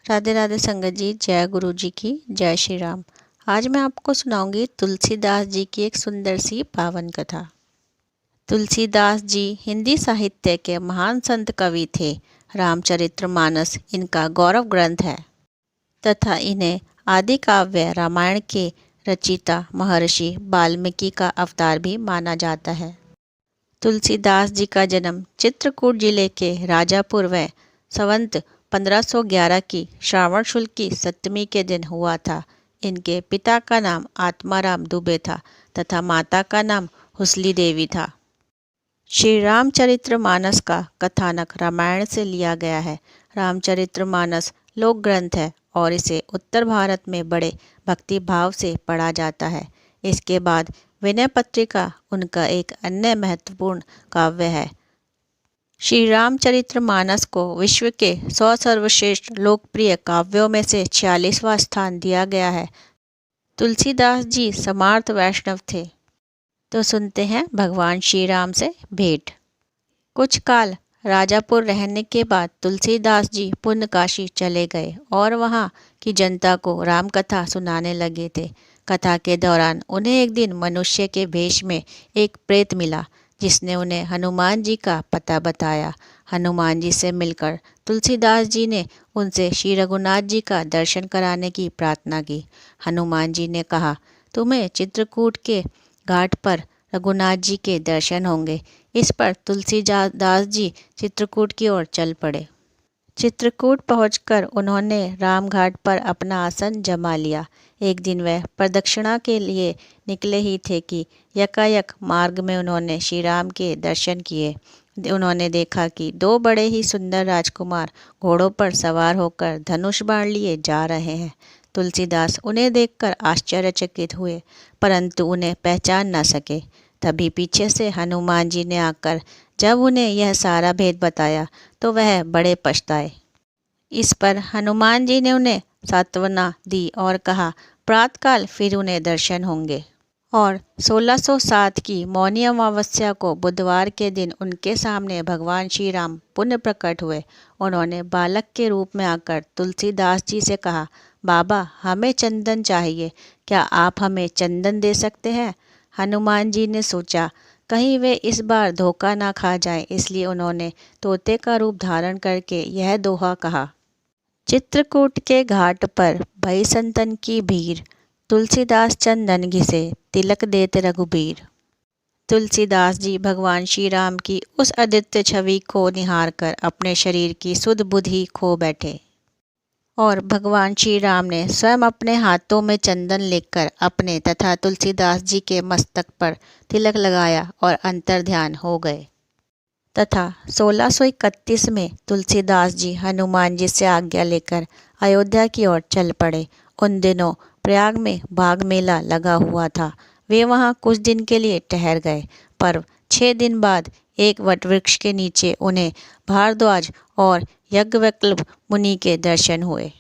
राधे राधे संगत जी, जय गुरु जी की, जय श्री राम। आज मैं आपको सुनाऊंगी तुलसीदास जी की एक सुंदर सी पावन कथा। तुलसीदास जी हिंदी साहित्य के महान संत कवि थे। रामचरितमानस इनका गौरव ग्रंथ है तथा इन्हें आदि काव्य रामायण के रचयिता महर्षि वाल्मीकि का अवतार भी माना जाता है। तुलसीदास जी का जन्म चित्रकूट जिले के राजापुर में संवत 1511 की श्रावण शुक्ल की सप्तमी के दिन हुआ था। इनके पिता का नाम आत्माराम दुबे था तथा माता का नाम हुसली देवी था। श्री रामचरितमानस का कथानक रामायण से लिया गया है। रामचरितमानस लोक ग्रंथ है और इसे उत्तर भारत में बड़े भक्ति भाव से पढ़ा जाता है। इसके बाद विनय पत्रिका उनका एक अन्य महत्वपूर्ण काव्य है। श्री रामचरितमानस को विश्व के 100 सर्वश्रेष्ठ लोकप्रिय काव्यों में से 46वां स्थान दिया गया है। तुलसीदास जी समर्थ वैष्णव थे। तो सुनते हैं भगवान श्री राम से भेंट। कुछ काल राजापुर रहने के बाद तुलसीदास जी पुण्य काशी चले गए और वहाँ की जनता को राम कथा सुनाने लगे थे। कथा के दौरान उन्हें एक दिन मनुष्य के भेष में एक प्रेत मिला जिसने उन्हें हनुमान जी का पता बताया। हनुमान जी से मिलकर तुलसीदास जी ने उनसे श्री रघुनाथ जी का दर्शन कराने की प्रार्थना की। हनुमान जी ने कहा, तुम्हें चित्रकूट के घाट पर रघुनाथ जी के दर्शन होंगे। इस पर तुलसीदास जी चित्रकूट की ओर चल पड़े। चित्रकूट पहुंचकर उन्होंने रामघाट पर अपना आसन जमा लिया। एक दिन वह प्रदक्षिणा के लिए निकले ही थे कि यकायक मार्ग में उन्होंने श्री राम के दर्शन किए। उन्होंने देखा कि दो बड़े ही सुंदर राजकुमार घोड़ों पर सवार होकर धनुष बाण लिए जा रहे हैं। तुलसीदास उन्हें देखकर आश्चर्यचकित हुए परंतु उन्हें पहचान न सके। तभी पीछे से हनुमान जी ने आकर जब उन्हें यह सारा भेद बताया तो वह बड़े पछताए। इस पर हनुमान जी ने उन्हें सांत्वना दी और कहा, प्रातःकाल फिर उन्हें दर्शन होंगे। और 1607 की मौनी अमावस्या को बुधवार के दिन उनके सामने भगवान श्री राम पुनः प्रकट हुए। उन्होंने बालक के रूप में आकर तुलसीदास जी से कहा, बाबा हमें चंदन चाहिए, क्या आप हमें चंदन दे सकते हैं? हनुमान जी ने सोचा कहीं वे इस बार धोखा ना खा जाएं, इसलिए उन्होंने तोते का रूप धारण करके यह दोहा कहा। चित्रकूट के घाट पर भई संतन की भीड़, तुलसीदास चंदन घिसे तिलक देते रघुबीर। तुलसीदास जी भगवान श्री राम की उस अद्वितीय छवि को निहार कर अपने शरीर की सुध बुद्धि खो बैठे और भगवान श्री राम ने स्वयं अपने हाथों में चंदन लेकर अपने तथा तुलसीदास जी के मस्तक पर तिलक लगाया और अंतर्ध्यान हो गए। तथा 1631 में तुलसीदास जी हनुमान जी से आज्ञा लेकर अयोध्या की ओर चल पड़े। उन दिनों प्रयाग में बाघ मेला लगा हुआ था। वे वहां कुछ दिन के लिए ठहर गए पर 6 दिन बाद एक वटवृक्ष के नीचे उन्हें भारद्वाज और याज्ञवल्क्य मुनि के दर्शन हुए।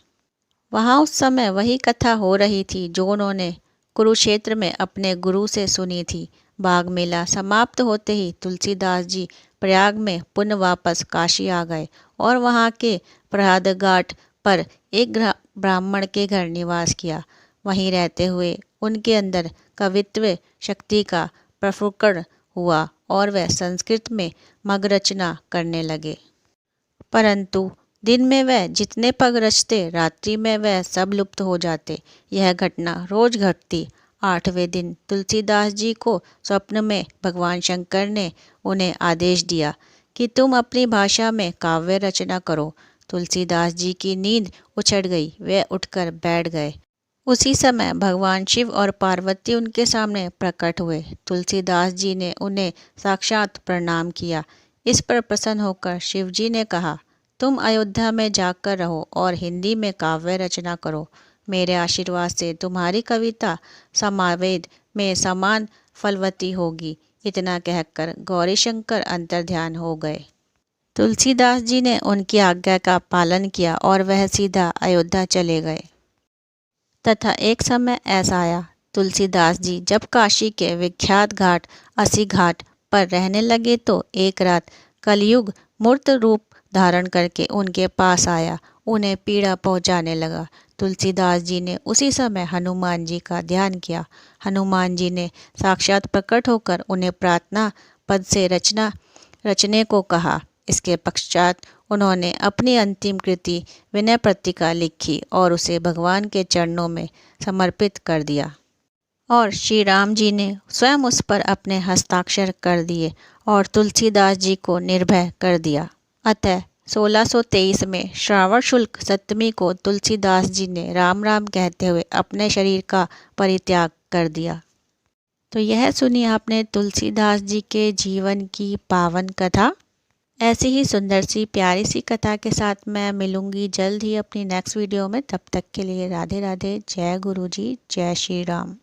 वहां उस समय वही कथा हो रही थी जो उन्होंने कुरुक्षेत्र में अपने गुरु से सुनी थी। बाघ मेला समाप्त होते ही तुलसीदास जी प्रयाग में पुनः वापस काशी आ गए और वहां के प्रहलाद घाट पर एक ब्राह्मण के घर निवास किया। वहीं रहते हुए उनके अंदर कवित्व शक्ति का प्रफुल्लन हुआ और वह संस्कृत में मग रचना करने लगे। परंतु दिन में वह जितने पग रचते, रात्रि में वह सब लुप्त हो जाते। यह घटना रोज घटती। 8वें दिन तुलसीदास जी को स्वप्न में भगवान शंकर ने उन्हें आदेश दिया कि तुम अपनी भाषा में काव्य रचना करो। तुलसीदास जी की नींद उछड़ गई। वे उठकर बैठ गए। उसी समय भगवान शिव और पार्वती उनके सामने प्रकट हुए। तुलसीदास जी ने उन्हें साक्षात प्रणाम किया। इस पर प्रसन्न होकर शिव जी ने कहा, तुम अयोध्या में जाकर रहो और हिंदी में काव्य रचना करो। मेरे आशीर्वाद से तुम्हारी कविता समावेद में समान फलवती होगी। इतना कहकर गौरीशंकर अंतर्ध्यान हो गए। तुलसीदास जी ने उनकी आज्ञा का पालन किया और वह सीधा अयोध्या चले गए। तथा एक समय ऐसा आया, तुलसीदास जी जब काशी के विख्यात घाट अस्सी घाट पर रहने लगे तो एक रात कलयुग मूर्त रूप धारण करके उनके पास आया। उन्हें पीड़ा पहुंचाने लगा। तुलसीदास जी ने उसी समय हनुमान जी का ध्यान किया। हनुमान जी ने साक्षात प्रकट होकर उन्हें प्रार्थना पद से रचने को कहा। इसके पश्चात उन्होंने अपनी अंतिम कृति विनय पत्रिका लिखी और उसे भगवान के चरणों में समर्पित कर दिया। और श्री राम जी ने स्वयं उस पर अपने हस्ताक्षर कर दिए और तुलसीदास जी को निर्भय कर दिया। अतः 1623 में श्रावण शुक्ल सप्तमी को तुलसीदास जी ने राम राम कहते हुए अपने शरीर का परित्याग कर दिया। तो यह सुनी आपने तुलसीदास जी के जीवन की पावन कथा। ऐसी ही सुंदर सी प्यारी सी कथा के साथ मैं मिलूंगी जल्द ही अपनी नेक्स्ट वीडियो में। तब तक के लिए राधे राधे। जय गुरु जी, जय श्री राम।